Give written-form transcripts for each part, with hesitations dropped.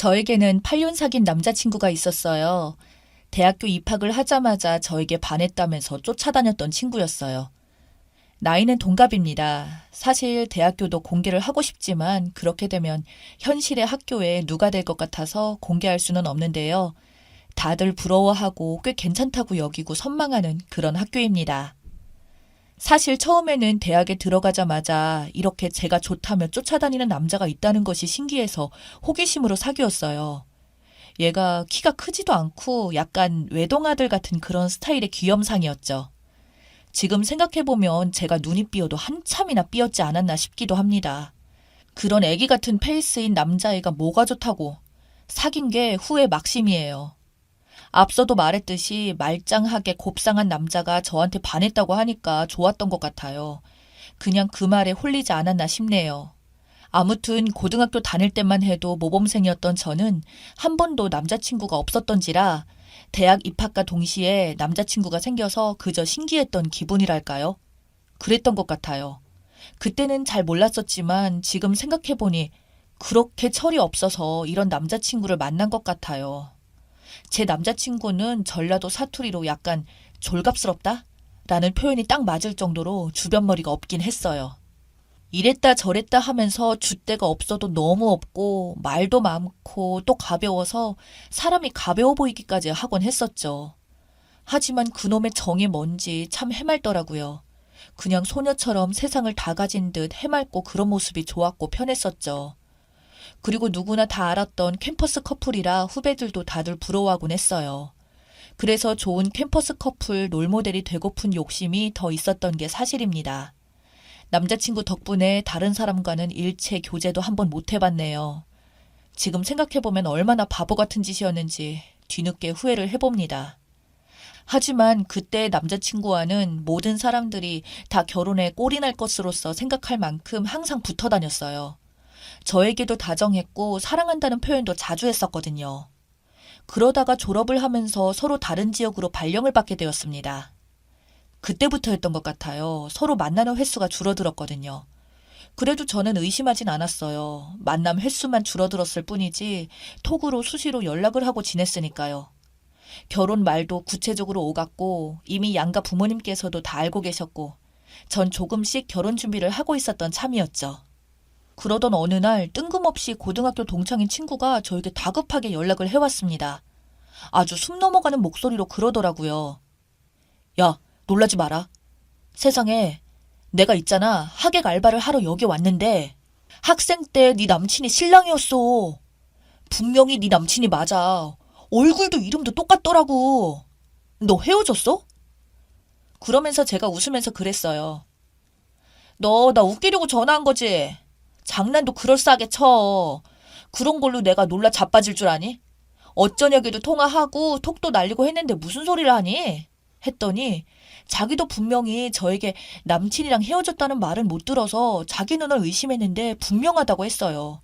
저에게는 8년 사귄 남자친구가 있었어요. 대학교 입학을 하자마자 저에게 반했다면서 쫓아다녔던 친구였어요. 나이는 동갑입니다. 사실 대학교도 공개를 하고 싶지만 그렇게 되면 현실의 학교에 누가 될 것 같아서 공개할 수는 없는데요. 다들 부러워하고 꽤 괜찮다고 여기고 선망하는 그런 학교입니다. 사실 처음에는 대학에 들어가자마자 이렇게 제가 좋다며 쫓아다니는 남자가 있다는 것이 신기해서 호기심으로 사귀었어요. 얘가 키가 크지도 않고 약간 외동아들 같은 그런 스타일의 귀염상이었죠. 지금 생각해보면 제가 눈이 삐어도 한참이나 삐었지 않았나 싶기도 합니다. 그런 애기 같은 페이스인 남자애가 뭐가 좋다고. 사귄 게 후회 막심이에요. 앞서도 말했듯이 말짱하게 곱상한 남자가 저한테 반했다고 하니까 좋았던 것 같아요. 그냥 그 말에 홀리지 않았나 싶네요. 아무튼 고등학교 다닐 때만 해도 모범생이었던 저는 한 번도 남자친구가 없었던지라 대학 입학과 동시에 남자친구가 생겨서 그저 신기했던 기분이랄까요? 그랬던 것 같아요. 그때는 잘 몰랐었지만 지금 생각해보니 그렇게 철이 없어서 이런 남자친구를 만난 것 같아요. 제 남자친구는 전라도 사투리로 약간 졸갑스럽다? 라는 표현이 딱 맞을 정도로 주변머리가 없긴 했어요. 이랬다 저랬다 하면서 줏대가 없어도 너무 없고 말도 많고 또 가벼워서 사람이 가벼워 보이기까지 하곤 했었죠. 하지만 그놈의 정이 뭔지 참 해맑더라고요. 그냥 소녀처럼 세상을 다 가진 듯 해맑고 그런 모습이 좋았고 편했었죠. 그리고 누구나 다 알았던 캠퍼스 커플이라 후배들도 다들 부러워하곤 했어요. 그래서 좋은 캠퍼스 커플 롤모델이 되고픈 욕심이 더 있었던 게 사실입니다. 남자친구 덕분에 다른 사람과는 일체 교제도 한번 못 해봤네요. 지금 생각해보면 얼마나 바보 같은 짓이었는지 뒤늦게 후회를 해봅니다. 하지만 그때 남자친구와는 모든 사람들이 다 결혼에 꼴이 날 것으로서 생각할 만큼 항상 붙어 다녔어요. 저에게도 다정했고 사랑한다는 표현도 자주 했었거든요. 그러다가 졸업을 하면서 서로 다른 지역으로 발령을 받게 되었습니다. 그때부터였던 것 같아요. 서로 만나는 횟수가 줄어들었거든요. 그래도 저는 의심하진 않았어요. 만남 횟수만 줄어들었을 뿐이지 톡으로 수시로 연락을 하고 지냈으니까요. 결혼 말도 구체적으로 오갔고 이미 양가 부모님께서도 다 알고 계셨고 전 조금씩 결혼 준비를 하고 있었던 참이었죠. 그러던 어느 날 뜬금없이 고등학교 동창인 친구가 저에게 다급하게 연락을 해왔습니다. 아주 숨 넘어가는 목소리로 그러더라고요. 야, 놀라지 마라. 세상에 내가 있잖아. 하객 알바를 하러 여기 왔는데 학생 때 네 남친이 신랑이었어. 분명히 네 남친이 맞아. 얼굴도 이름도 똑같더라고. 너 헤어졌어? 그러면서 제가 웃으면서 그랬어요. 너 나 웃기려고 전화한 거지? 장난도 그럴싸하게 쳐. 그런 걸로 내가 놀라 자빠질 줄 아니? 어쩌냐기도 통화하고 톡도 날리고 했는데 무슨 소리를 하니? 했더니 자기도 분명히 저에게 남친이랑 헤어졌다는 말은 못 들어서 자기 눈을 의심했는데 분명하다고 했어요.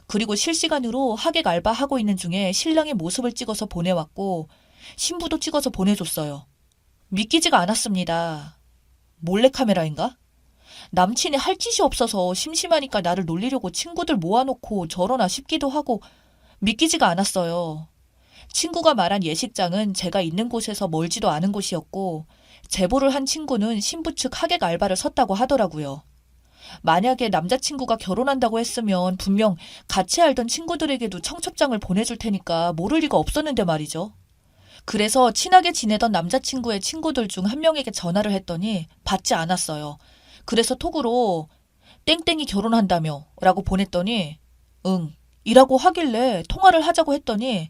그리고 실시간으로 하객 알바하고 있는 중에 신랑의 모습을 찍어서 보내왔고 신부도 찍어서 보내줬어요. 믿기지가 않았습니다. 몰래카메라인가? 남친이 할 짓이 없어서 심심하니까 나를 놀리려고 친구들 모아놓고 저러나 싶기도 하고 믿기지가 않았어요. 친구가 말한 예식장은 제가 있는 곳에서 멀지도 않은 곳이었고 제보를 한 친구는 신부 측 하객 알바를 섰다고 하더라고요. 만약에 남자친구가 결혼한다고 했으면 분명 같이 알던 친구들에게도 청첩장을 보내줄 테니까 모를 리가 없었는데 말이죠. 그래서 친하게 지내던 남자친구의 친구들 중 한 명에게 전화를 했더니 받지 않았어요. 그래서 톡으로 땡땡이 결혼한다며 라고 보냈더니 응 이라고 하길래 통화를 하자고 했더니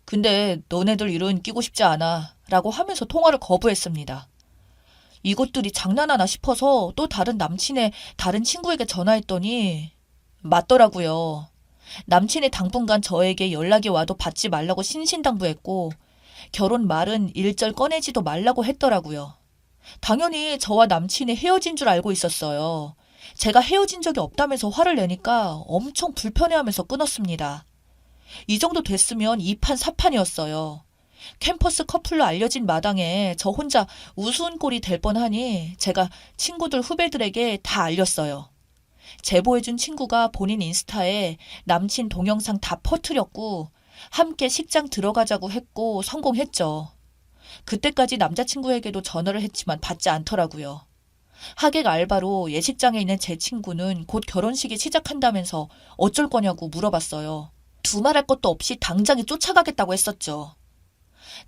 근데 너네들 일은 끼고 싶지 않아 라고 하면서 통화를 거부했습니다. 이것들이 장난하나 싶어서 또 다른 남친의 다른 친구에게 전화했더니 맞더라고요. 남친이 당분간 저에게 연락이 와도 받지 말라고 신신당부했고 결혼 말은 일절 꺼내지도 말라고 했더라고요. 당연히 저와 남친이 헤어진 줄 알고 있었어요. 제가 헤어진 적이 없다면서 화를 내니까 엄청 불편해하면서 끊었습니다. 이 정도 됐으면 2판 4판이었어요. 캠퍼스 커플로 알려진 마당에 저 혼자 우스운 꼴이 될 뻔하니 제가 친구들 후배들에게 다 알렸어요. 제보해준 친구가 본인 인스타에 남친 동영상 다 퍼뜨렸고 함께 식장 들어가자고 했고 성공했죠. 그때까지 남자친구에게도 전화를 했지만 받지 않더라고요. 하객 알바로 예식장에 있는 제 친구는 곧 결혼식이 시작한다면서 어쩔 거냐고 물어봤어요. 두말할 것도 없이 당장에 쫓아가겠다고 했었죠.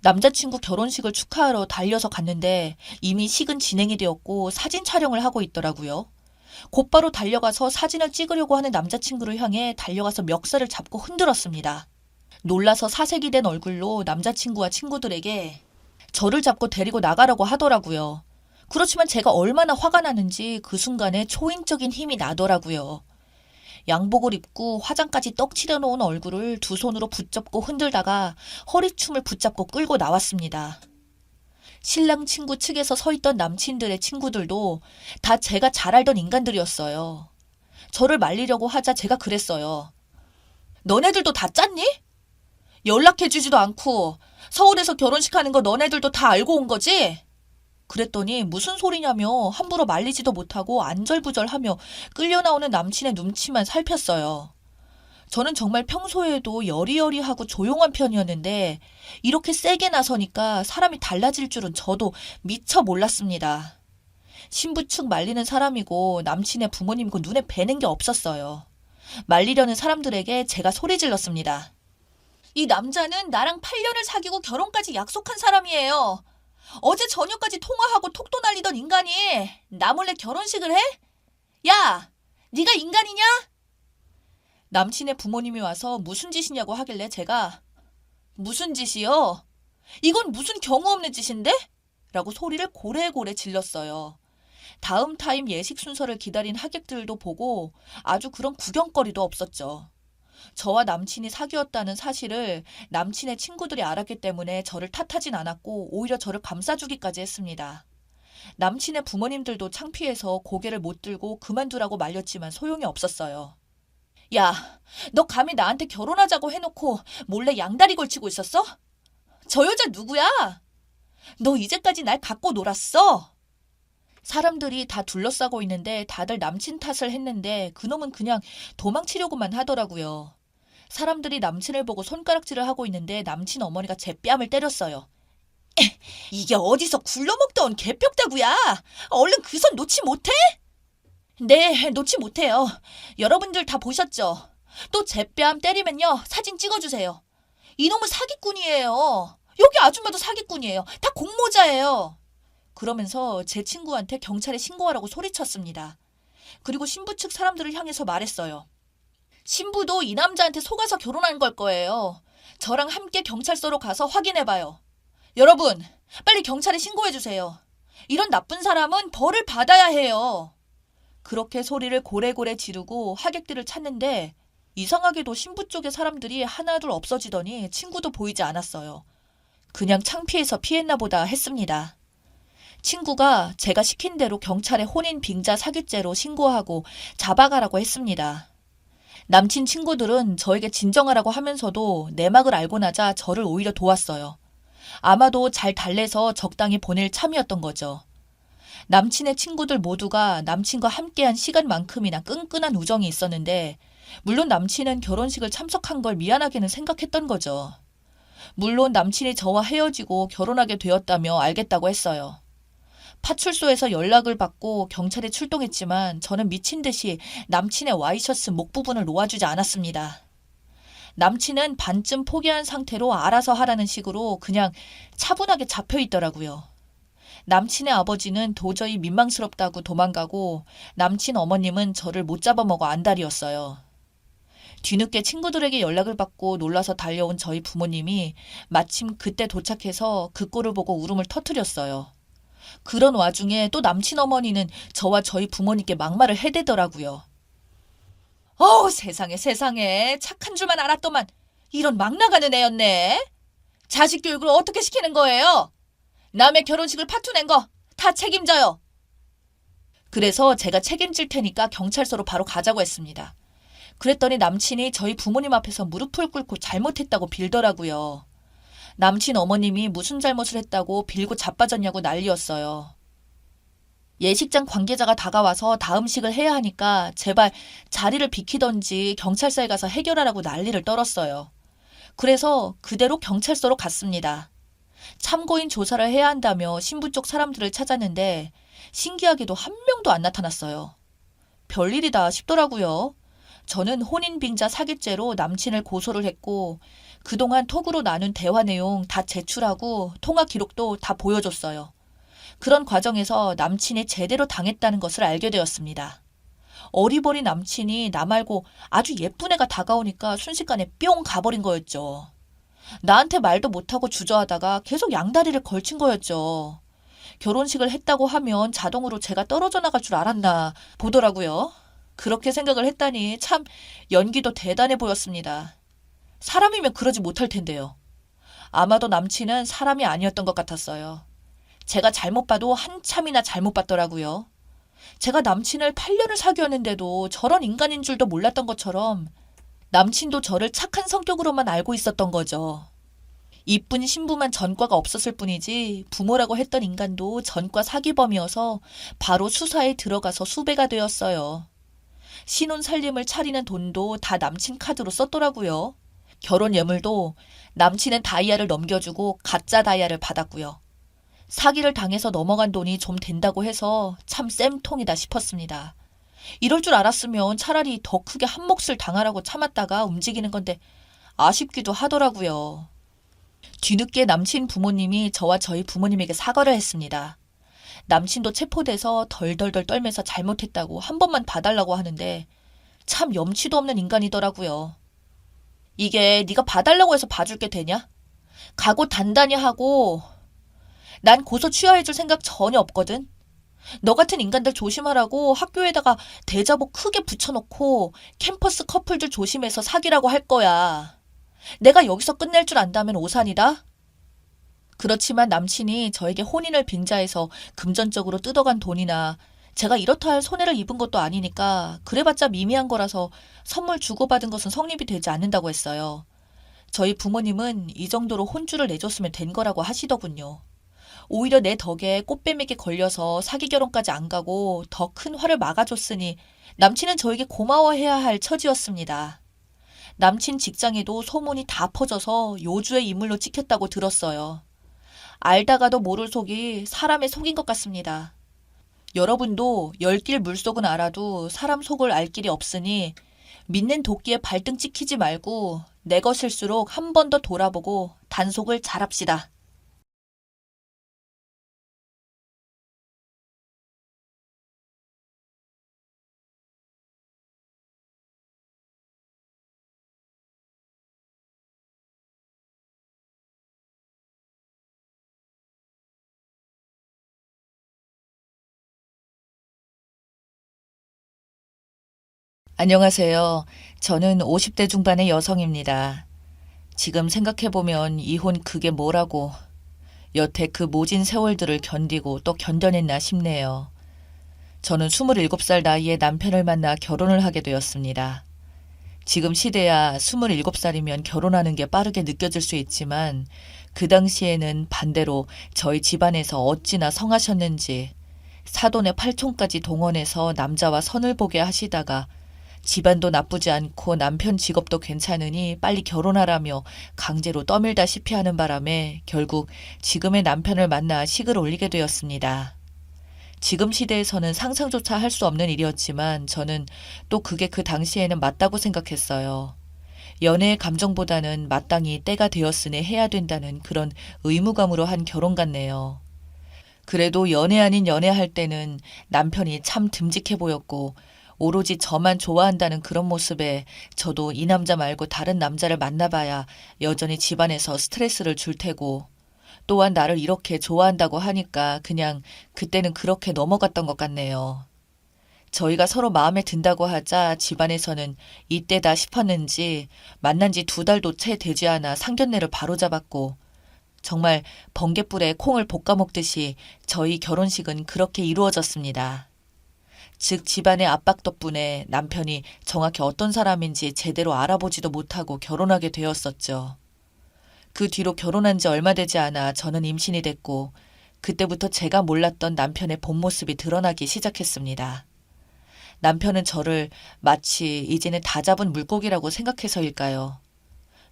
남자친구 결혼식을 축하하러 달려서 갔는데 이미 식은 진행이 되었고 사진 촬영을 하고 있더라고요. 곧바로 달려가서 사진을 찍으려고 하는 남자친구를 향해 달려가서 멱살을 잡고 흔들었습니다. 놀라서 사색이 된 얼굴로 남자친구와 친구들에게 저를 잡고 데리고 나가라고 하더라고요. 그렇지만 제가 얼마나 화가 나는지 그 순간에 초인적인 힘이 나더라고요. 양복을 입고 화장까지 떡칠해 놓은 얼굴을 두 손으로 붙잡고 흔들다가 허리춤을 붙잡고 끌고 나왔습니다. 신랑 친구 측에서 서 있던 남친들의 친구들도 다 제가 잘 알던 인간들이었어요. 저를 말리려고 하자 제가 그랬어요. 너네들도 다 짰니? 연락해주지도 않고 서울에서 결혼식 하는 거 너네들도 다 알고 온 거지? 그랬더니 무슨 소리냐며 함부로 말리지도 못하고 안절부절하며 끌려 나오는 남친의 눈치만 살폈어요. 저는 정말 평소에도 여리여리하고 조용한 편이었는데 이렇게 세게 나서니까 사람이 달라질 줄은 저도 미처 몰랐습니다. 신부 측 말리는 사람이고 남친의 부모님이고 눈에 뵈는 게 없었어요. 말리려는 사람들에게 제가 소리 질렀습니다. 이 남자는 나랑 8년을 사귀고 결혼까지 약속한 사람이에요. 어제 저녁까지 통화하고 톡도 날리던 인간이 나 몰래 결혼식을 해? 야, 네가 인간이냐? 남친의 부모님이 와서 무슨 짓이냐고 하길래 제가 무슨 짓이요? 이건 무슨 경우 없는 짓인데? 라고 소리를 고래고래 질렀어요. 다음 타임 예식 순서를 기다린 하객들도 보고 아주 그런 구경거리도 없었죠. 저와 남친이 사귀었다는 사실을 남친의 친구들이 알았기 때문에 저를 탓하진 않았고 오히려 저를 감싸주기까지 했습니다. 남친의 부모님들도 창피해서 고개를 못 들고 그만두라고 말렸지만 소용이 없었어요. 야, 너 감히 나한테 결혼하자고 해놓고 몰래 양다리 걸치고 있었어? 저 여자 누구야? 너 이제까지 날 갖고 놀았어? 사람들이 다 둘러싸고 있는데 다들 남친 탓을 했는데 그놈은 그냥 도망치려고만 하더라고요. 사람들이 남친을 보고 손가락질을 하고 있는데 남친 어머니가 제 뺨을 때렸어요. 이게 어디서 굴러먹던 개벽다구야. 얼른 그 손 놓지 못해? 네, 놓지 못해요. 여러분들 다 보셨죠? 또 제 뺨 때리면요. 사진 찍어주세요. 이놈은 사기꾼이에요. 여기 아줌마도 사기꾼이에요. 다 공모자예요. 그러면서 제 친구한테 경찰에 신고하라고 소리쳤습니다. 그리고 신부 측 사람들을 향해서 말했어요. 신부도 이 남자한테 속아서 결혼한 걸 거예요. 저랑 함께 경찰서로 가서 확인해봐요. 여러분, 빨리 경찰에 신고해주세요. 이런 나쁜 사람은 벌을 받아야 해요. 그렇게 소리를 고래고래 지르고 하객들을 찾는데 이상하게도 신부 쪽의 사람들이 하나둘 없어지더니 친구도 보이지 않았어요. 그냥 창피해서 피했나 보다 했습니다. 친구가 제가 시킨 대로 경찰에 혼인 빙자 사기죄로 신고하고 잡아가라고 했습니다. 남친 친구들은 저에게 진정하라고 하면서도 내막을 알고 나자 저를 오히려 도왔어요. 아마도 잘 달래서 적당히 보낼 참이었던 거죠. 남친의 친구들 모두가 남친과 함께한 시간만큼이나 끈끈한 우정이 있었는데 물론 남친은 결혼식을 참석한 걸 미안하게는 생각했던 거죠. 물론 남친이 저와 헤어지고 결혼하게 되었다며 알겠다고 했어요. 파출소에서 연락을 받고 경찰에 출동했지만 저는 미친 듯이 남친의 와이셔츠 목 부분을 놓아주지 않았습니다. 남친은 반쯤 포기한 상태로 알아서 하라는 식으로 그냥 차분하게 잡혀 있더라고요. 남친의 아버지는 도저히 민망스럽다고 도망가고 남친 어머님은 저를 못 잡아먹어 안달이었어요. 뒤늦게 친구들에게 연락을 받고 놀라서 달려온 저희 부모님이 마침 그때 도착해서 그 꼴을 보고 울음을 터뜨렸어요. 그런 와중에 또 남친 어머니는 저와 저희 부모님께 막말을 해대더라고요. 세상에 세상에 착한 줄만 알았더만 이런 막 나가는 애였네. 자식 교육을 어떻게 시키는 거예요? 남의 결혼식을 파투낸 거 다 책임져요. 그래서 제가 책임질 테니까 경찰서로 바로 가자고 했습니다. 그랬더니 남친이 저희 부모님 앞에서 무릎을 꿇고 잘못했다고 빌더라고요. 남친 어머님이 무슨 잘못을 했다고 빌고 자빠졌냐고 난리였어요. 예식장 관계자가 다가와서 다음식을 해야 하니까 제발 자리를 비키던지 경찰서에 가서 해결하라고 난리를 떨었어요. 그래서 그대로 경찰서로 갔습니다. 참고인 조사를 해야 한다며 신부 쪽 사람들을 찾았는데 신기하게도 한 명도 안 나타났어요. 별일이다 싶더라고요. 저는 혼인빙자 사기죄로 남친을 고소를 했고 그동안 톡으로 나눈 대화 내용 다 제출하고 통화 기록도 다 보여줬어요. 그런 과정에서 남친이 제대로 당했다는 것을 알게 되었습니다. 어리버리 남친이 나 말고 아주 예쁜 애가 다가오니까 순식간에 뿅 가버린 거였죠. 나한테 말도 못하고 주저하다가 계속 양다리를 걸친 거였죠. 결혼식을 했다고 하면 자동으로 제가 떨어져 나갈 줄 알았나 보더라고요. 그렇게 생각을 했다니 참 연기도 대단해 보였습니다. 사람이면 그러지 못할 텐데요. 아마도 남친은 사람이 아니었던 것 같았어요. 제가 잘못 봐도 한참이나 잘못 봤더라고요. 제가 남친을 8년을 사귀었는데도 저런 인간인 줄도 몰랐던 것처럼 남친도 저를 착한 성격으로만 알고 있었던 거죠. 이쁜 신부만 전과가 없었을 뿐이지 부모라고 했던 인간도 전과 사기범이어서 바로 수사에 들어가서 수배가 되었어요. 신혼 살림을 차리는 돈도 다 남친 카드로 썼더라고요. 결혼 예물도 남친은 다이아를 넘겨주고 가짜 다이아를 받았고요. 사기를 당해서 넘어간 돈이 좀 된다고 해서 참 쌤통이다 싶었습니다. 이럴 줄 알았으면 차라리 더 크게 한 몫을 당하라고 참았다가 움직이는 건데 아쉽기도 하더라고요. 뒤늦게 남친 부모님이 저와 저희 부모님에게 사과를 했습니다. 남친도 체포돼서 덜덜덜 떨면서 잘못했다고 한 번만 봐달라고 하는데 참 염치도 없는 인간이더라고요. 이게 네가 봐달라고 해서 봐줄 게 되냐? 각오 단단히 하고 난 고소 취하해줄 생각 전혀 없거든. 너 같은 인간들 조심하라고 학교에다가 대자보 크게 붙여놓고 캠퍼스 커플들 조심해서 사귀라고 할 거야. 내가 여기서 끝낼 줄 안다면 오산이다. 그렇지만 남친이 저에게 혼인을 빙자해서 금전적으로 뜯어간 돈이나 제가 이렇다 할 손해를 입은 것도 아니니까 그래봤자 미미한 거라서 선물 주고받은 것은 성립이 되지 않는다고 했어요. 저희 부모님은 이 정도로 혼주를 내줬으면 된 거라고 하시더군요. 오히려 내 덕에 꽃뱀에게 걸려서 사기 결혼까지 안 가고 더 큰 화를 막아줬으니 남친은 저에게 고마워해야 할 처지였습니다. 남친 직장에도 소문이 다 퍼져서 요주의 인물로 찍혔다고 들었어요. 알다가도 모를 속이 사람의 속인 것 같습니다. 여러분도 열길 물속은 알아도 사람 속을 알 길이 없으니 믿는 도끼에 발등 찍히지 말고 내 것일수록 한 번 더 돌아보고 단속을 잘합시다. 안녕하세요. 저는 50대 중반의 여성입니다. 지금 생각해보면 이혼 그게 뭐라고 여태 그 모진 세월들을 견디고 또 견뎌냈나 싶네요. 저는 27살 나이에 남편을 만나 결혼을 하게 되었습니다. 지금 시대야 27살이면 결혼하는 게 빠르게 느껴질 수 있지만 그 당시에는 반대로 저희 집안에서 어찌나 성하셨는지 사돈의 팔촌까지 동원해서 남자와 선을 보게 하시다가 집안도 나쁘지 않고 남편 직업도 괜찮으니 빨리 결혼하라며 강제로 떠밀다시피 하는 바람에 결국 지금의 남편을 만나 식을 올리게 되었습니다. 지금 시대에서는 상상조차 할 수 없는 일이었지만 저는 또 그게 그 당시에는 맞다고 생각했어요. 연애의 감정보다는 마땅히 때가 되었으니 해야 된다는 그런 의무감으로 한 결혼 같네요. 그래도 연애 아닌 연애할 때는 남편이 참 듬직해 보였고 오로지 저만 좋아한다는 그런 모습에 저도 이 남자 말고 다른 남자를 만나봐야 여전히 집안에서 스트레스를 줄 테고 또한 나를 이렇게 좋아한다고 하니까 그냥 그때는 그렇게 넘어갔던 것 같네요. 저희가 서로 마음에 든다고 하자 집안에서는 이때다 싶었는지 만난 지 2달도 채 되지 않아 상견례를 바로잡았고 정말 번갯불에 콩을 볶아 먹듯이 저희 결혼식은 그렇게 이루어졌습니다. 즉 집안의 압박 덕분에 남편이 정확히 어떤 사람인지 제대로 알아보지도 못하고 결혼하게 되었었죠. 그 뒤로 결혼한 지 얼마 되지 않아 저는 임신이 됐고 그때부터 제가 몰랐던 남편의 본 모습이 드러나기 시작했습니다. 남편은 저를 마치 이제는 다 잡은 물고기라고 생각해서일까요?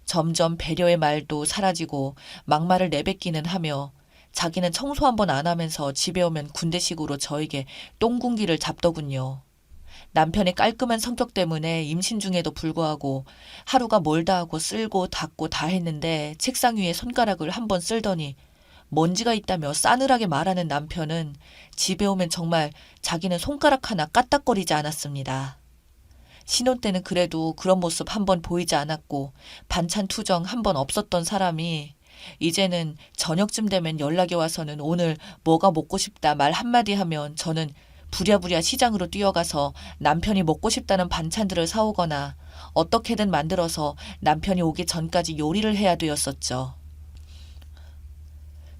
점점 배려의 말도 사라지고 막말을 내뱉기는 하며 자기는 청소 한번 안 하면서 집에 오면 군대식으로 저에게 똥군기를 잡더군요. 남편의 깔끔한 성격 때문에 임신 중에도 불구하고 하루가 멀다 하고 쓸고 닦고 다 했는데 책상 위에 손가락을 한번 쓸더니 먼지가 있다며 싸늘하게 말하는 남편은 집에 오면 정말 자기는 손가락 하나 까딱거리지 않았습니다. 신혼 때는 그래도 그런 모습 한번 보이지 않았고 반찬 투정 한번 없었던 사람이 이제는 저녁쯤 되면 연락이 와서는 오늘 뭐가 먹고 싶다 말 한마디 하면 저는 부랴부랴 시장으로 뛰어가서 남편이 먹고 싶다는 반찬들을 사오거나 어떻게든 만들어서 남편이 오기 전까지 요리를 해야 되었었죠.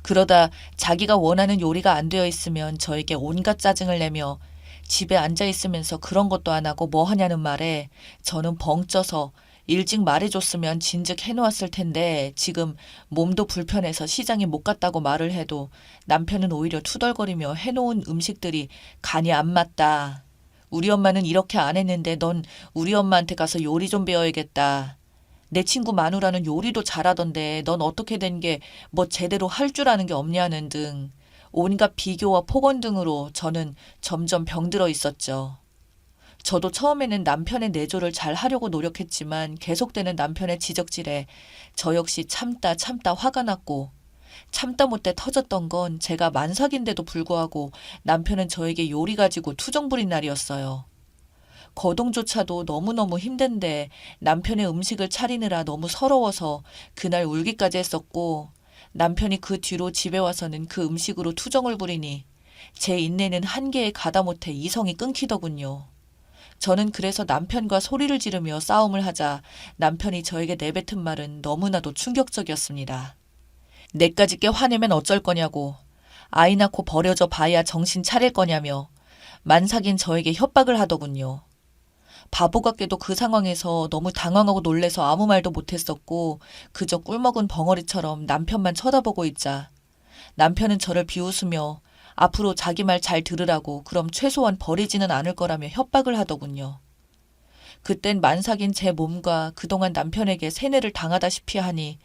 그러다 자기가 원하는 요리가 안 되어 있으면 저에게 온갖 짜증을 내며 집에 앉아 있으면서 그런 것도 안 하고 뭐 하냐는 말에 저는 벙쪄서 일찍 말해줬으면 진즉 해놓았을 텐데 지금 몸도 불편해서 시장에 못 갔다고 말을 해도 남편은 오히려 투덜거리며 해놓은 음식들이 간이 안 맞다. 우리 엄마는 이렇게 안 했는데 넌 우리 엄마한테 가서 요리 좀 배워야겠다. 내 친구 마누라는 요리도 잘하던데 넌 어떻게 된 게 뭐 제대로 할 줄 아는 게 없냐는 등 온갖 비교와 폭언 등으로 저는 점점 병들어 있었죠. 저도 처음에는 남편의 내조를 잘 하려고 노력했지만 계속되는 남편의 지적질에 저 역시 참다 화가 났고 참다 못해 터졌던 건 제가 만삭인데도 불구하고 남편은 저에게 요리 가지고 투정 부린 날이었어요. 거동조차도 너무너무 힘든데 남편의 음식을 차리느라 너무 서러워서 그날 울기까지 했었고 남편이 그 뒤로 집에 와서는 그 음식으로 투정을 부리니 제 인내는 한계에 가다 못해 이성이 끊기더군요. 저는 그래서 남편과 소리를 지르며 싸움을 하자 남편이 저에게 내뱉은 말은 너무나도 충격적이었습니다. 내까지 꽤 화내면 어쩔 거냐고, 아이 낳고 버려져 봐야 정신 차릴 거냐며 만삭인 저에게 협박을 하더군요. 바보 같게도 그 상황에서 너무 당황하고 놀래서 아무 말도 못했었고 그저 꿀먹은 벙어리처럼 남편만 쳐다보고 있자 남편은 저를 비웃으며 앞으로 자기 말 잘 들으라고 그럼 최소한 버리지는 않을 거라며 협박을 하더군요. 그땐 만삭인 제 몸과 그동안 남편에게 세뇌를 당하다시피 하니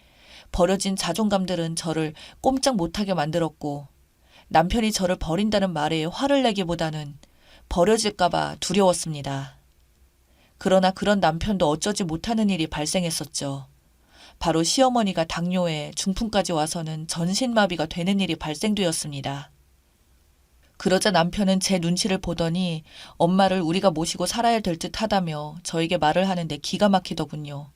버려진 자존감들은 저를 꼼짝 못하게 만들었고 남편이 저를 버린다는 말에 화를 내기보다는 버려질까봐 두려웠습니다. 그러나 그런 남편도 어쩌지 못하는 일이 발생했었죠. 바로 시어머니가 당뇨에 중풍까지 와서는 전신마비가 되는 일이 발생되었습니다. 그러자 남편은 제 눈치를 보더니 엄마를 우리가 모시고 살아야 될 듯 하다며 저에게 말을 하는데 기가 막히더군요.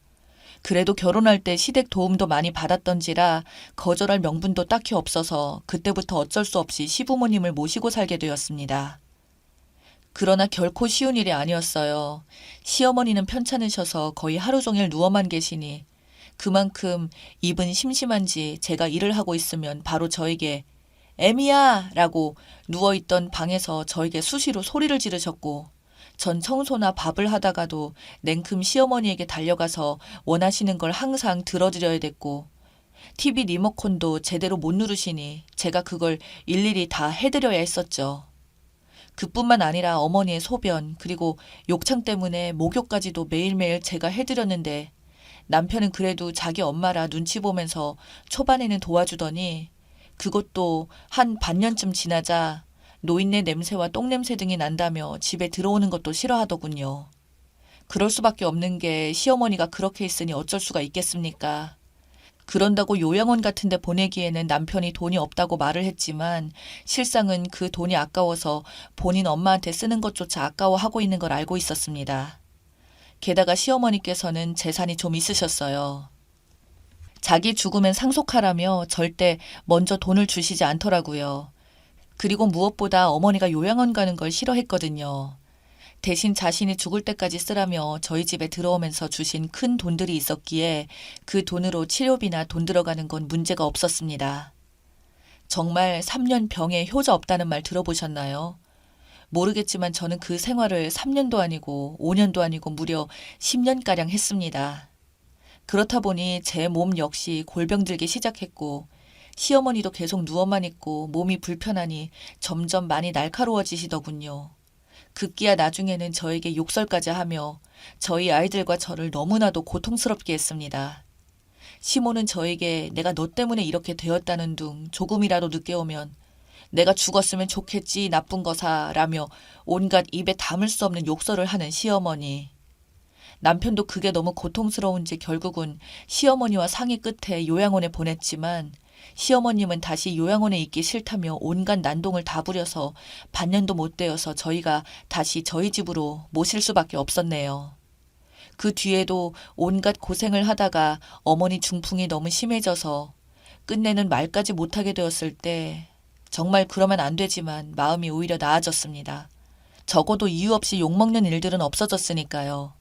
그래도 결혼할 때 시댁 도움도 많이 받았던지라 거절할 명분도 딱히 없어서 그때부터 어쩔 수 없이 시부모님을 모시고 살게 되었습니다. 그러나 결코 쉬운 일이 아니었어요. 시어머니는 편찮으셔서 거의 하루 종일 누워만 계시니 그만큼 입은 심심한지 제가 일을 하고 있으면 바로 저에게 애미야! 라고 누워있던 방에서 저에게 수시로 소리를 지르셨고 전 청소나 밥을 하다가도 냉큼 시어머니에게 달려가서 원하시는 걸 항상 들어드려야 됐고 TV 리모컨도 제대로 못 누르시니 제가 그걸 일일이 다 해드려야 했었죠. 그뿐만 아니라 어머니의 소변 그리고 욕창 때문에 목욕까지도 매일매일 제가 해드렸는데 남편은 그래도 자기 엄마라 눈치 보면서 초반에는 도와주더니 그것도 한 반년쯤 지나자 노인네 냄새와 똥냄새 등이 난다며 집에 들어오는 것도 싫어하더군요. 그럴 수밖에 없는 게 시어머니가 그렇게 있으니 어쩔 수가 있겠습니까? 그런다고 요양원 같은 데 보내기에는 남편이 돈이 없다고 말을 했지만 실상은 그 돈이 아까워서 본인 엄마한테 쓰는 것조차 아까워하고 있는 걸 알고 있었습니다. 게다가 시어머니께서는 재산이 좀 있으셨어요. 자기 죽으면 상속하라며 절대 먼저 돈을 주시지 않더라고요. 그리고 무엇보다 어머니가 요양원 가는 걸 싫어했거든요. 대신 자신이 죽을 때까지 쓰라며 저희 집에 들어오면서 주신 큰 돈들이 있었기에 그 돈으로 치료비나 돈 들어가는 건 문제가 없었습니다. 정말 3년 병에 효자 없다는 말 들어보셨나요? 모르겠지만 저는 그 생활을 3년도 아니고 5년도 아니고 무려 10년가량 했습니다. 그렇다 보니 제 몸 역시 골병 들기 시작했고 시어머니도 계속 누워만 있고 몸이 불편하니 점점 많이 날카로워지시더군요. 급기야 나중에는 저에게 욕설까지 하며 저희 아이들과 저를 너무나도 고통스럽게 했습니다. 시모는 저에게 내가 너 때문에 이렇게 되었다는 둥 조금이라도 늦게 오면 내가 죽었으면 좋겠지 나쁜 거사 라며 온갖 입에 담을 수 없는 욕설을 하는 시어머니. 남편도 그게 너무 고통스러운지 결국은 시어머니와 상의 끝에 요양원에 보냈지만 시어머님은 다시 요양원에 있기 싫다며 온갖 난동을 다 부려서 반년도 못 되어서 저희가 다시 저희 집으로 모실 수밖에 없었네요. 그 뒤에도 온갖 고생을 하다가 어머니 중풍이 너무 심해져서 끝내는 말까지 못하게 되었을 때 정말 그러면 안 되지만 마음이 오히려 나아졌습니다. 적어도 이유 없이 욕먹는 일들은 없어졌으니까요.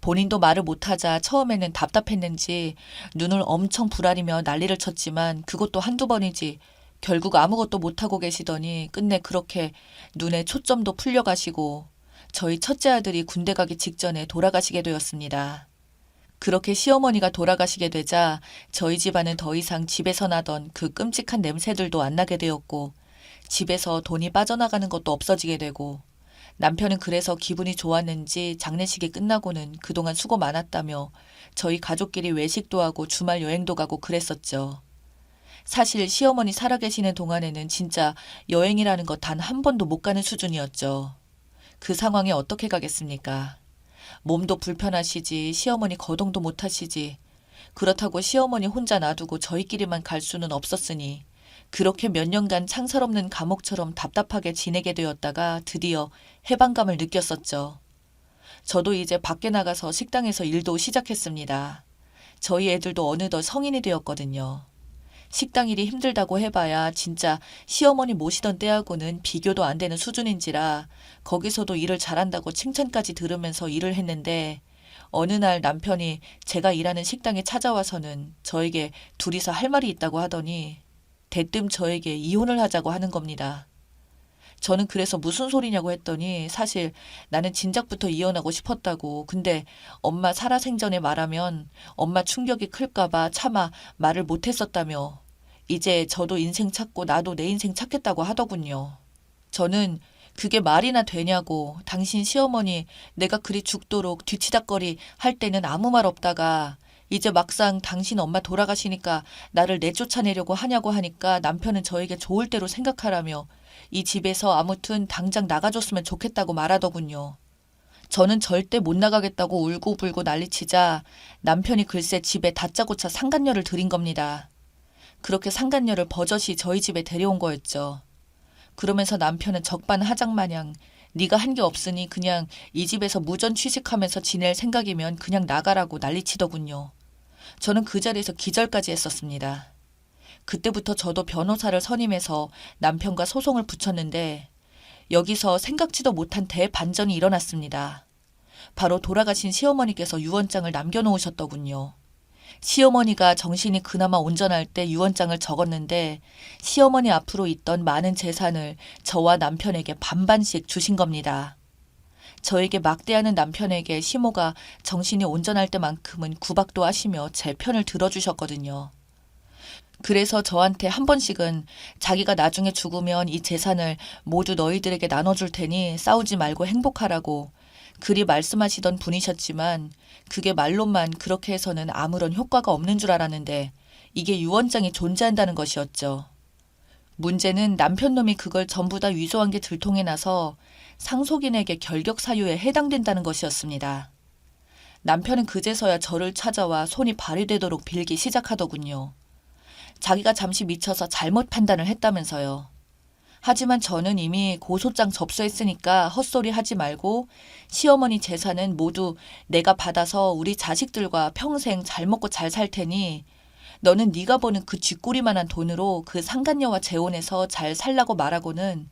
본인도 말을 못하자 처음에는 답답했는지 눈을 엄청 부라리며 난리를 쳤지만 그것도 한두 번이지 결국 아무것도 못하고 계시더니 끝내 그렇게 눈에 초점도 풀려가시고 저희 첫째 아들이 군대 가기 직전에 돌아가시게 되었습니다. 그렇게 시어머니가 돌아가시게 되자 저희 집안은 더 이상 집에서 나던 그 끔찍한 냄새들도 안 나게 되었고 집에서 돈이 빠져나가는 것도 없어지게 되고 남편은 그래서 기분이 좋았는지 장례식이 끝나고는 그동안 수고 많았다며 저희 가족끼리 외식도 하고 주말 여행도 가고 그랬었죠. 사실 시어머니 살아계시는 동안에는 진짜 여행이라는 것 단 한 번도 못 가는 수준이었죠. 그 상황에 어떻게 가겠습니까? 몸도 불편하시지 시어머니 거동도 못 하시지 그렇다고 시어머니 혼자 놔두고 저희끼리만 갈 수는 없었으니 그렇게 몇 년간 창살 없는 감옥처럼 답답하게 지내게 되었다가 드디어 해방감을 느꼈었죠. 저도 이제 밖에 나가서 식당에서 일도 시작했습니다. 저희 애들도 어느덧 성인이 되었거든요. 식당 일이 힘들다고 해봐야 진짜 시어머니 모시던 때하고는 비교도 안 되는 수준인지라 거기서도 일을 잘한다고 칭찬까지 들으면서 일을 했는데 어느 날 남편이 제가 일하는 식당에 찾아와서는 저에게 둘이서 할 말이 있다고 하더니 대뜸 저에게 이혼을 하자고 하는 겁니다. 저는 그래서 무슨 소리냐고 했더니 사실 나는 진작부터 이혼하고 싶었다고 근데 엄마 살아생전에 말하면 엄마 충격이 클까봐 차마 말을 못했었다며 이제 저도 인생 찾고 나도 내 인생 찾겠다고 하더군요. 저는 그게 말이나 되냐고 당신 시어머니 내가 그리 죽도록 뒤치다꺼리 할 때는 아무 말 없다가 이제 막상 당신 엄마 돌아가시니까 나를 내쫓아내려고 하냐고 하니까 남편은 저에게 좋을 대로 생각하라며 이 집에서 아무튼 당장 나가줬으면 좋겠다고 말하더군요. 저는 절대 못 나가겠다고 울고불고 난리치자 남편이 글쎄 집에 다짜고짜 상간녀를 들인 겁니다. 그렇게 상간녀를 버젓이 저희 집에 데려온 거였죠. 그러면서 남편은 적반하장마냥 네가 한 게 없으니 그냥 이 집에서 무전 취직하면서 지낼 생각이면 그냥 나가라고 난리치더군요. 저는 그 자리에서 기절까지 했었습니다. 그때부터 저도 변호사를 선임해서 남편과 소송을 붙였는데 여기서 생각지도 못한 대반전이 일어났습니다. 바로 돌아가신 시어머니께서 유언장을 남겨놓으셨더군요. 시어머니가 정신이 그나마 온전할 때 유언장을 적었는데 시어머니 앞으로 있던 많은 재산을 저와 남편에게 반반씩 주신 겁니다. 저에게 막대하는 남편에게 시모가 정신이 온전할 때만큼은 구박도 하시며 제 편을 들어주셨거든요. 그래서 저한테 한 번씩은 자기가 나중에 죽으면 이 재산을 모두 너희들에게 나눠줄 테니 싸우지 말고 행복하라고 그리 말씀하시던 분이셨지만 그게 말로만 그렇게 해서는 아무런 효과가 없는 줄 알았는데 이게 유언장이 존재한다는 것이었죠. 문제는 남편 놈이 그걸 전부 다 위조한 게 들통이 나서 상속인에게 결격 사유에 해당된다는 것이었습니다. 남편은 그제서야 저를 찾아와 손이 발휘되도록 빌기 시작하더군요. 자기가 잠시 미쳐서 잘못 판단을 했다면서요. 하지만 저는 이미 고소장 접수했으니까 헛소리 하지 말고 시어머니 재산은 모두 내가 받아서 우리 자식들과 평생 잘 먹고 잘 살 테니 너는 네가 버는 그 쥐꼬리만한 돈으로 그 상간녀와 재혼해서 잘 살라고 말하고는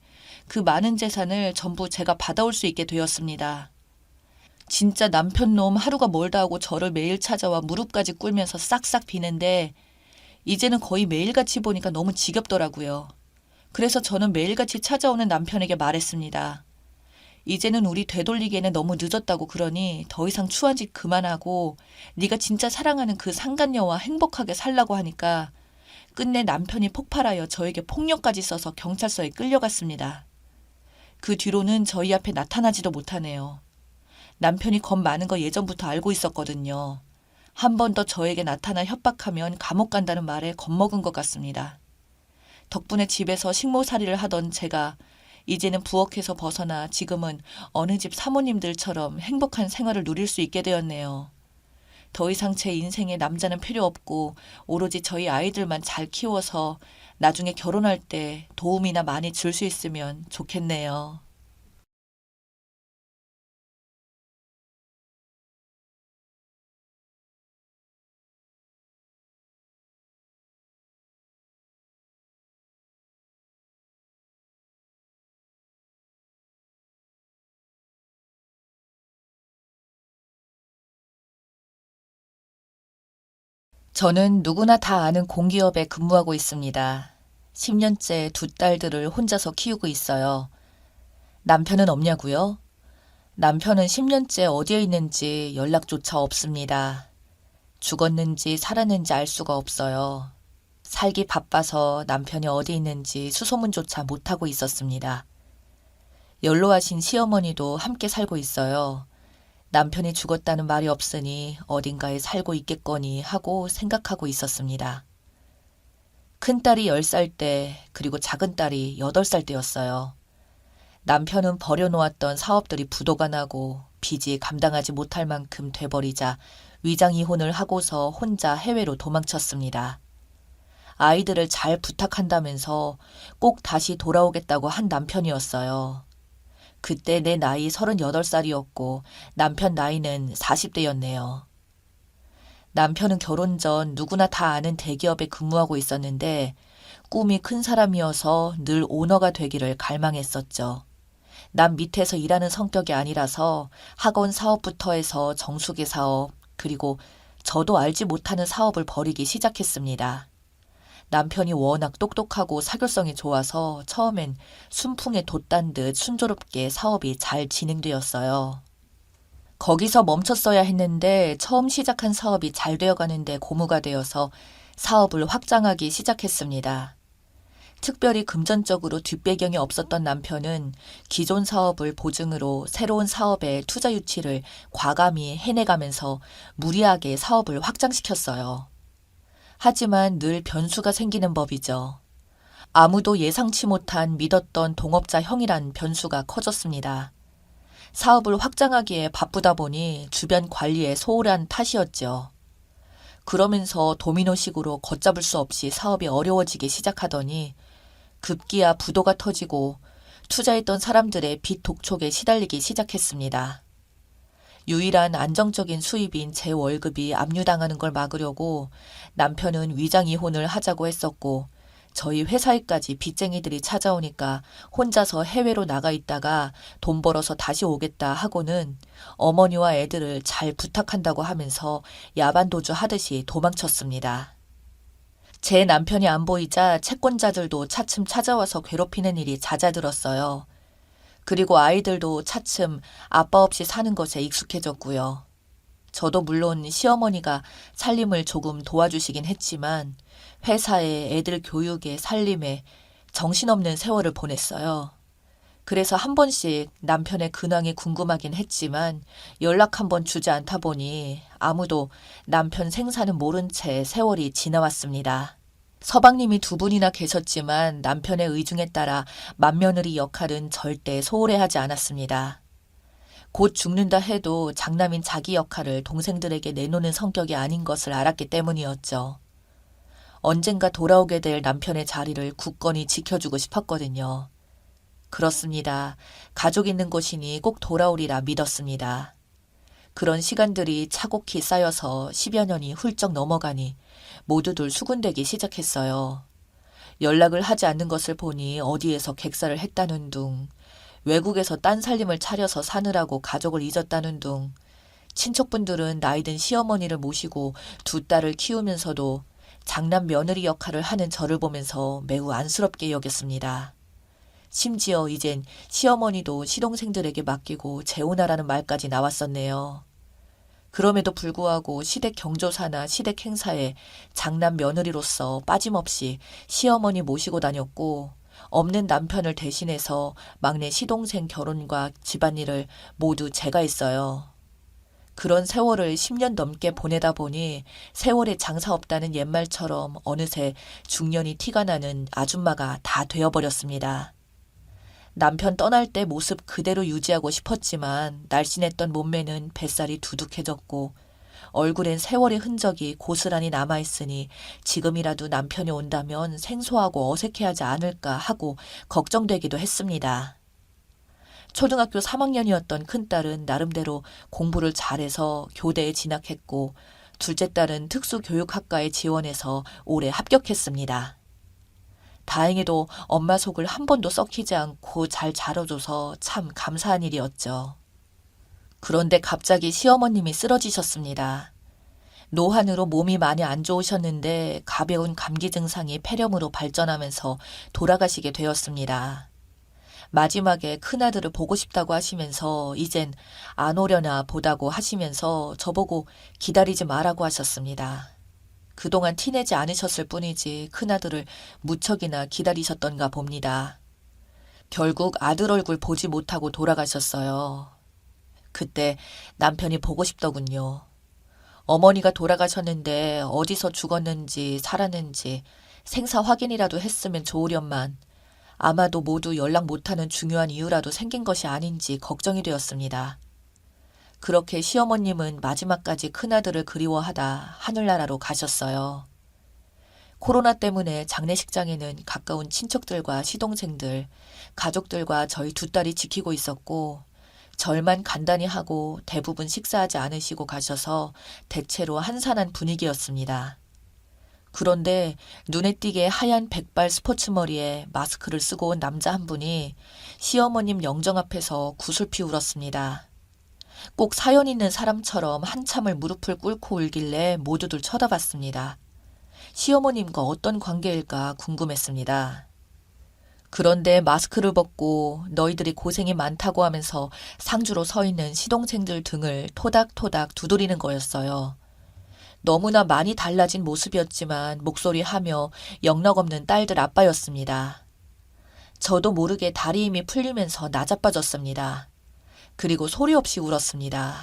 그 많은 재산을 전부 제가 받아올 수 있게 되었습니다. 진짜 남편 놈 하루가 멀다 하고 저를 매일 찾아와 무릎까지 꿇면서 싹싹 비는데 이제는 거의 매일같이 보니까 너무 지겹더라고요. 그래서 저는 매일같이 찾아오는 남편에게 말했습니다. 이제는 우리 되돌리기에는 너무 늦었다고 그러니 더 이상 추한 짓 그만하고 네가 진짜 사랑하는 그 상간녀와 행복하게 살라고 하니까 끝내 남편이 폭발하여 저에게 폭력까지 써서 경찰서에 끌려갔습니다. 그 뒤로는 저희 앞에 나타나지도 못하네요. 남편이 겁 많은 거 예전부터 알고 있었거든요. 한 번 더 저에게 나타나 협박하면 감옥 간다는 말에 겁먹은 것 같습니다. 덕분에 집에서 식모살이를 하던 제가 이제는 부엌에서 벗어나 지금은 어느 집 사모님들처럼 행복한 생활을 누릴 수 있게 되었네요. 더 이상 제 인생에 남자는 필요 없고 오로지 저희 아이들만 잘 키워서 나중에 결혼할 때 도움이나 많이 줄 수 있으면 좋겠네요. 저는 누구나 다 아는 공기업에 근무하고 있습니다. 10년째 두 딸들을 혼자서 키우고 있어요. 남편은 없냐고요? 남편은 10년째 어디에 있는지 연락조차 없습니다. 죽었는지 살았는지 알 수가 없어요. 살기 바빠서 남편이 어디 있는지 수소문조차 못하고 있었습니다. 연로하신 시어머니도 함께 살고 있어요. 남편이 죽었다는 말이 없으니 어딘가에 살고 있겠거니 하고 생각하고 있었습니다. 큰딸이 10살 때 그리고 작은딸이 8살 때였어요. 남편은 버려놓았던 사업들이 부도가 나고 빚이 감당하지 못할 만큼 돼버리자 위장 이혼을 하고서 혼자 해외로 도망쳤습니다. 아이들을 잘 부탁한다면서 꼭 다시 돌아오겠다고 한 남편이었어요. 그때 내 나이 38살이었고 남편 나이는 40대였네요. 남편은 결혼 전 누구나 다 아는 대기업에 근무하고 있었는데 꿈이 큰 사람이어서 늘 오너가 되기를 갈망했었죠. 남 밑에서 일하는 성격이 아니라서 학원 사업부터 해서 정수기 사업, 그리고 저도 알지 못하는 사업을 벌이기 시작했습니다. 남편이 워낙 똑똑하고 사교성이 좋아서 처음엔 순풍에 돛단 듯 순조롭게 사업이 잘 진행되었어요. 거기서 멈췄어야 했는데 처음 시작한 사업이 잘 되어가는데 고무가 되어서 사업을 확장하기 시작했습니다. 특별히 금전적으로 뒷배경이 없었던 남편은 기존 사업을 보증으로 새로운 사업에 투자 유치를 과감히 해내가면서 무리하게 사업을 확장시켰어요. 하지만 늘 변수가 생기는 법이죠. 아무도 예상치 못한 믿었던 동업자 형이란 변수가 커졌습니다. 사업을 확장하기에 바쁘다 보니 주변 관리에 소홀한 탓이었죠. 그러면서 도미노식으로 걷잡을 수 없이 사업이 어려워지기 시작하더니 급기야 부도가 터지고 투자했던 사람들의 빚 독촉에 시달리기 시작했습니다. 유일한 안정적인 수입인 제 월급이 압류당하는 걸 막으려고 남편은 위장 이혼을 하자고 했었고 저희 회사에까지 빚쟁이들이 찾아오니까 혼자서 해외로 나가 있다가 돈 벌어서 다시 오겠다 하고는 어머니와 애들을 잘 부탁한다고 하면서 야반도주 하듯이 도망쳤습니다. 제 남편이 안 보이자 채권자들도 차츰 찾아와서 괴롭히는 일이 잦아들었어요. 그리고 아이들도 차츰 아빠 없이 사는 것에 익숙해졌고요. 저도 물론 시어머니가 살림을 조금 도와주시긴 했지만 회사에 애들 교육에 살림에 정신없는 세월을 보냈어요. 그래서 한 번씩 남편의 근황이 궁금하긴 했지만 연락 한 번 주지 않다 보니 아무도 남편 생사는 모른 채 세월이 지나왔습니다. 서방님이 두 분이나 계셨지만 남편의 의중에 따라 맏며느리 역할은 절대 소홀해하지 않았습니다. 곧 죽는다 해도 장남인 자기 역할을 동생들에게 내놓는 성격이 아닌 것을 알았기 때문이었죠. 언젠가 돌아오게 될 남편의 자리를 굳건히 지켜주고 싶었거든요. 그렇습니다. 가족 있는 곳이니 꼭 돌아오리라 믿었습니다. 그런 시간들이 차곡히 쌓여서 10여 년이 훌쩍 넘어가니 모두들 수군대기 시작했어요. 연락을 하지 않는 것을 보니 어디에서 객사를 했다는 둥, 외국에서 딴 살림을 차려서 사느라고 가족을 잊었다는 둥, 친척분들은 나이든 시어머니를 모시고 두 딸을 키우면서도 장남 며느리 역할을 하는 저를 보면서 매우 안쓰럽게 여겼습니다. 심지어 이젠 시어머니도 시동생들에게 맡기고 재혼하라는 말까지 나왔었네요. 그럼에도 불구하고 시댁 경조사나 시댁 행사에 장남 며느리로서 빠짐없이 시어머니 모시고 다녔고, 없는 남편을 대신해서 막내 시동생 결혼과 집안일을 모두 제가 했어요. 그런 세월을 10년 넘게 보내다 보니 세월에 장사 없다는 옛말처럼 어느새 중년이 티가 나는 아줌마가 다 되어버렸습니다. 남편 떠날 때 모습 그대로 유지하고 싶었지만 날씬했던 몸매는 뱃살이 두둑해졌고 얼굴엔 세월의 흔적이 고스란히 남아있으니 지금이라도 남편이 온다면 생소하고 어색해하지 않을까 하고 걱정되기도 했습니다. 초등학교 3학년이었던 큰딸은 나름대로 공부를 잘해서 교대에 진학했고 둘째 딸은 특수교육학과에 지원해서 올해 합격했습니다. 다행히도 엄마 속을 한 번도 썩히지 않고 잘 자라줘서 참 감사한 일이었죠. 그런데 갑자기 시어머님이 쓰러지셨습니다. 노환으로 몸이 많이 안 좋으셨는데 가벼운 감기 증상이 폐렴으로 발전하면서 돌아가시게 되었습니다. 마지막에 큰아들을 보고 싶다고 하시면서 이젠 안 오려나 보다고 하시면서 저보고 기다리지 말라고 하셨습니다. 그동안 티내지 않으셨을 뿐이지 큰아들을 무척이나 기다리셨던가 봅니다. 결국 아들 얼굴 보지 못하고 돌아가셨어요. 그때 남편이 보고 싶더군요. 어머니가 돌아가셨는데 어디서 죽었는지 살았는지 생사 확인이라도 했으면 좋으련만 아마도 모두 연락 못하는 중요한 이유라도 생긴 것이 아닌지 걱정이 되었습니다. 그렇게 시어머님은 마지막까지 큰아들을 그리워하다 하늘나라로 가셨어요. 코로나 때문에 장례식장에는 가까운 친척들과 시동생들, 가족들과 저희 두 딸이 지키고 있었고 절만 간단히 하고 대부분 식사하지 않으시고 가셔서 대체로 한산한 분위기였습니다. 그런데 눈에 띄게 하얀 백발 스포츠 머리에 마스크를 쓰고 온 남자 한 분이 시어머님 영정 앞에서 구슬피 울었습니다. 꼭 사연 있는 사람처럼 한참을 무릎을 꿇고 울길래 모두들 쳐다봤습니다. 시어머님과 어떤 관계일까 궁금했습니다. 그런데 마스크를 벗고 너희들이 고생이 많다고 하면서 상주로 서 있는 시동생들 등을 토닥토닥 두드리는 거였어요. 너무나 많이 달라진 모습이었지만 목소리하며 영락없는 딸들 아빠였습니다. 저도 모르게 다리 힘이 풀리면서 나자빠졌습니다. 그리고 소리 없이 울었습니다.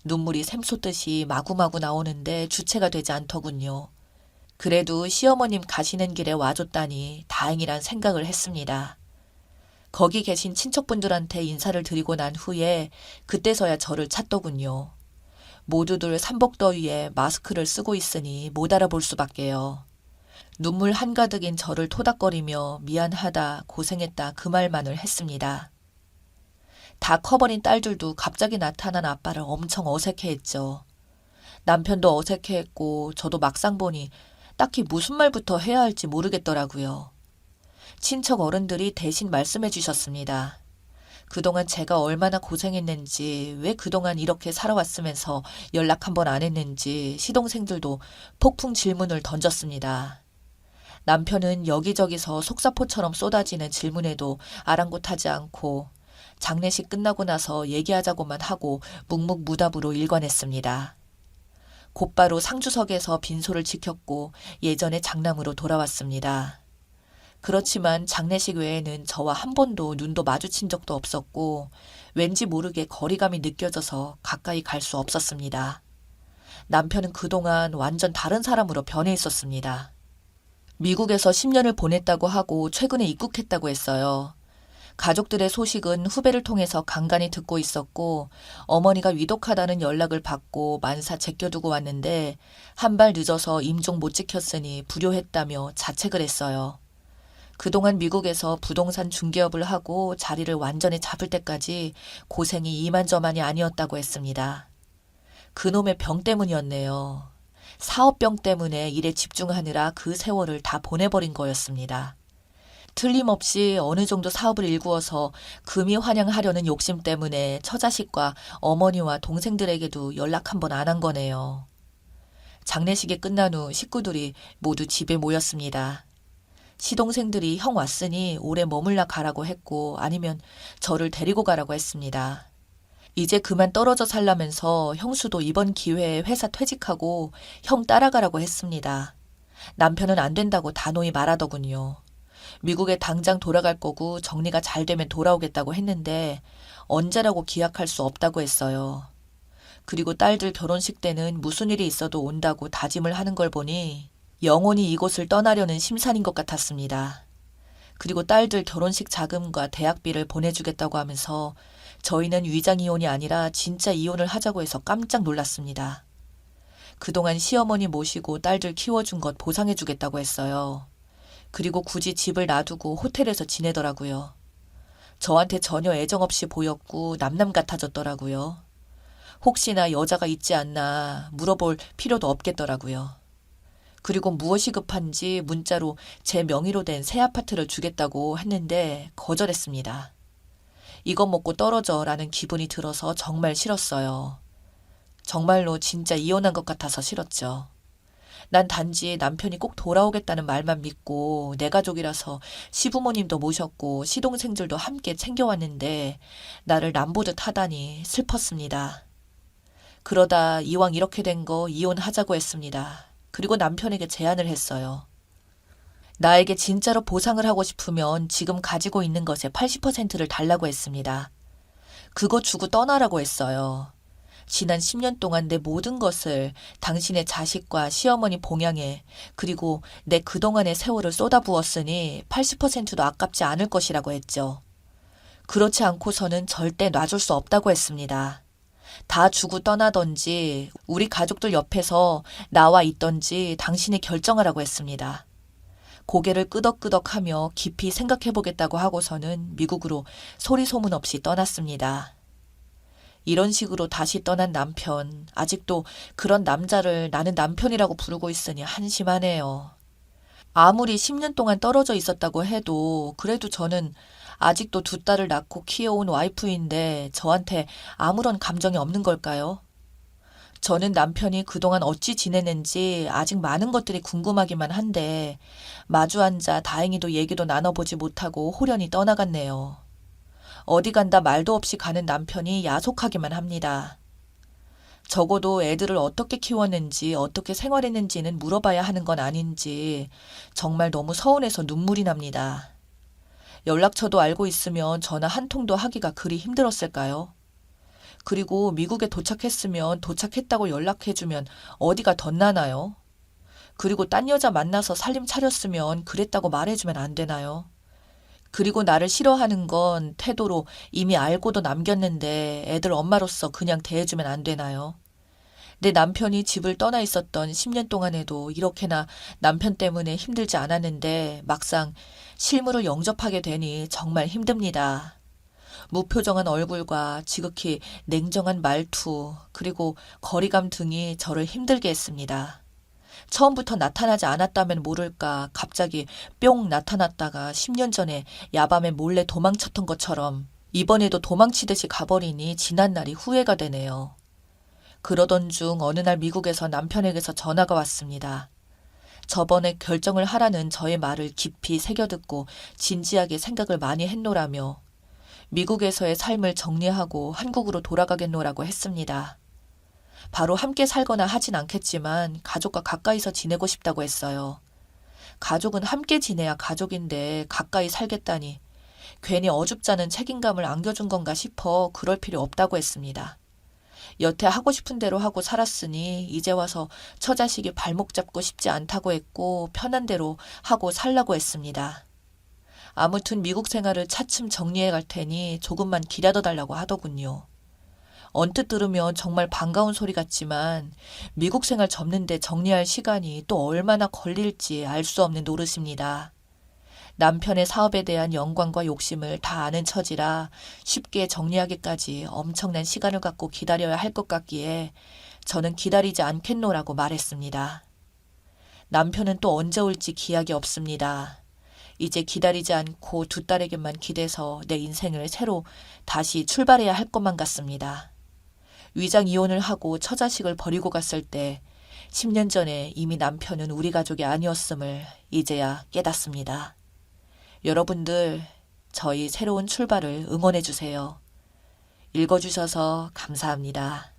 눈물이 샘솟듯이 마구마구 나오는데 주체가 되지 않더군요. 그래도 시어머님 가시는 길에 와줬다니 다행이란 생각을 했습니다. 거기 계신 친척분들한테 인사를 드리고 난 후에 그때서야 저를 찾더군요. 모두들 삼복더위에 마스크를 쓰고 있으니 못 알아볼 수밖에요. 눈물 한가득인 저를 토닥거리며 미안하다, 고생했다 그 말만을 했습니다. 다 커버린 딸들도 갑자기 나타난 아빠를 엄청 어색해했죠. 남편도 어색해했고 저도 막상 보니 딱히 무슨 말부터 해야 할지 모르겠더라고요. 친척 어른들이 대신 말씀해 주셨습니다. 그동안 제가 얼마나 고생했는지, 왜 그동안 이렇게 살아왔으면서 연락 한 번 안 했는지 시동생들도 폭풍 질문을 던졌습니다. 남편은 여기저기서 속사포처럼 쏟아지는 질문에도 아랑곳하지 않고 장례식 끝나고 나서 얘기하자고만 하고 묵묵무답으로 일관했습니다. 곧바로 상주석에서 빈소를 지켰고 예전의 장남으로 돌아왔습니다. 그렇지만 장례식 외에는 저와 한 번도 눈도 마주친 적도 없었고 왠지 모르게 거리감이 느껴져서 가까이 갈 수 없었습니다. 남편은 그동안 완전 다른 사람으로 변해 있었습니다. 미국에서 10년을 보냈다고 하고 최근에 입국했다고 했어요. 가족들의 소식은 후배를 통해서 간간히 듣고 있었고 어머니가 위독하다는 연락을 받고 만사 제껴두고 왔는데 한 발 늦어서 임종 못 지켰으니 불효했다며 자책을 했어요. 그동안 미국에서 부동산 중개업을 하고 자리를 완전히 잡을 때까지 고생이 이만저만이 아니었다고 했습니다. 그놈의 병 때문이었네요. 사업병 때문에 일에 집중하느라 그 세월을 다 보내버린 거였습니다. 틀림없이 어느 정도 사업을 일구어서 금이 환영하려는 욕심 때문에 처자식과 어머니와 동생들에게도 연락 한 번 안 한 거네요. 장례식이 끝난 후 식구들이 모두 집에 모였습니다. 시동생들이 형 왔으니 오래 머물러 가라고 했고 아니면 저를 데리고 가라고 했습니다. 이제 그만 떨어져 살라면서 형수도 이번 기회에 회사 퇴직하고 형 따라가라고 했습니다. 남편은 안 된다고 단호히 말하더군요. 미국에 당장 돌아갈 거고 정리가 잘 되면 돌아오겠다고 했는데 언제라고 기약할 수 없다고 했어요. 그리고 딸들 결혼식 때는 무슨 일이 있어도 온다고 다짐을 하는 걸 보니 영원히 이곳을 떠나려는 심산인 것 같았습니다. 그리고 딸들 결혼식 자금과 대학비를 보내주겠다고 하면서 저희는 위장 이혼이 아니라 진짜 이혼을 하자고 해서 깜짝 놀랐습니다. 그동안 시어머니 모시고 딸들 키워준 것 보상해주겠다고 했어요. 그리고 굳이 집을 놔두고 호텔에서 지내더라고요. 저한테 전혀 애정 없이 보였고 남남 같아졌더라고요. 혹시나 여자가 있지 않나 물어볼 필요도 없겠더라고요. 그리고 무엇이 급한지 문자로 제 명의로 된 새 아파트를 주겠다고 했는데 거절했습니다. 이것 먹고 떨어져라는 기분이 들어서 정말 싫었어요. 정말로 진짜 이혼한 것 같아서 싫었죠. 난 단지 남편이 꼭 돌아오겠다는 말만 믿고 내 가족이라서 시부모님도 모셨고 시동생들도 함께 챙겨왔는데 나를 남보듯 하다니 슬펐습니다. 그러다 이왕 이렇게 된 거 이혼하자고 했습니다. 그리고 남편에게 제안을 했어요. 나에게 진짜로 보상을 하고 싶으면 지금 가지고 있는 것의 80%를 달라고 했습니다. 그거 주고 떠나라고 했어요. 지난 10년 동안 내 모든 것을 당신의 자식과 시어머니 봉양에 그리고 내 그동안의 세월을 쏟아부었으니 80%도 아깝지 않을 것이라고 했죠. 그렇지 않고서는 절대 놔줄 수 없다고 했습니다. 다 주고 떠나던지 우리 가족들 옆에서 나와 있던지 당신이 결정하라고 했습니다. 고개를 끄덕끄덕하며 깊이 생각해보겠다고 하고서는 미국으로 소리 소문 없이 떠났습니다. 이런 식으로 다시 떠난 남편, 아직도 그런 남자를 나는 남편이라고 부르고 있으니 한심하네요. 아무리 10년 동안 떨어져 있었다고 해도 그래도 저는 아직도 두 딸을 낳고 키워온 와이프인데 저한테 아무런 감정이 없는 걸까요? 저는 남편이 그동안 어찌 지내는지 아직 많은 것들이 궁금하기만 한데 마주 앉아 다행히도 얘기도 나눠보지 못하고 홀연히 떠나갔네요. 어디 간다 말도 없이 가는 남편이 야속하기만 합니다. 적어도 애들을 어떻게 키웠는지 어떻게 생활했는지는 물어봐야 하는 건 아닌지 정말 너무 서운해서 눈물이 납니다. 연락처도 알고 있으면 전화 한 통도 하기가 그리 힘들었을까요? 그리고 미국에 도착했으면 도착했다고 연락해주면 어디가 덧나나요? 그리고 딴 여자 만나서 살림 차렸으면 그랬다고 말해주면 안 되나요? 그리고 나를 싫어하는 건 태도로 이미 알고도 남겼는데 애들 엄마로서 그냥 대해주면 안 되나요? 내 남편이 집을 떠나 있었던 10년 동안에도 이렇게나 남편 때문에 힘들지 않았는데 막상 실물을 영접하게 되니 정말 힘듭니다. 무표정한 얼굴과 지극히 냉정한 말투, 그리고 거리감 등이 저를 힘들게 했습니다. 처음부터 나타나지 않았다면 모를까 갑자기 뿅 나타났다가 10년 전에 야밤에 몰래 도망쳤던 것처럼 이번에도 도망치듯이 가버리니 지난 날이 후회가 되네요. 그러던 중 어느 날 미국에서 남편에게서 전화가 왔습니다. 저번에 결정을 하라는 저의 말을 깊이 새겨듣고 진지하게 생각을 많이 했노라며 미국에서의 삶을 정리하고 한국으로 돌아가겠노라고 했습니다. 바로 함께 살거나 하진 않겠지만 가족과 가까이서 지내고 싶다고 했어요. 가족은 함께 지내야 가족인데 가까이 살겠다니 괜히 어줍잖은 책임감을 안겨준 건가 싶어 그럴 필요 없다고 했습니다. 여태 하고 싶은 대로 하고 살았으니 이제 와서 처자식이 발목 잡고 싶지 않다고 했고 편한 대로 하고 살라고 했습니다. 아무튼 미국 생활을 차츰 정리해 갈 테니 조금만 기다려 달라고 하더군요. 언뜻 들으면 정말 반가운 소리 같지만 미국 생활 접는데 정리할 시간이 또 얼마나 걸릴지 알 수 없는 노릇입니다. 남편의 사업에 대한 영광과 욕심을 다 아는 처지라 쉽게 정리하기까지 엄청난 시간을 갖고 기다려야 할 것 같기에 저는 기다리지 않겠노라고 말했습니다. 남편은 또 언제 올지 기약이 없습니다. 이제 기다리지 않고 두 딸에게만 기대서 내 인생을 새로 다시 출발해야 할 것만 같습니다. 위장 이혼을 하고 처자식을 버리고 갔을 때 10년 전에 이미 남편은 우리 가족이 아니었음을 이제야 깨닫습니다. 여러분들, 저희 새로운 출발을 응원해 주세요. 읽어주셔서 감사합니다.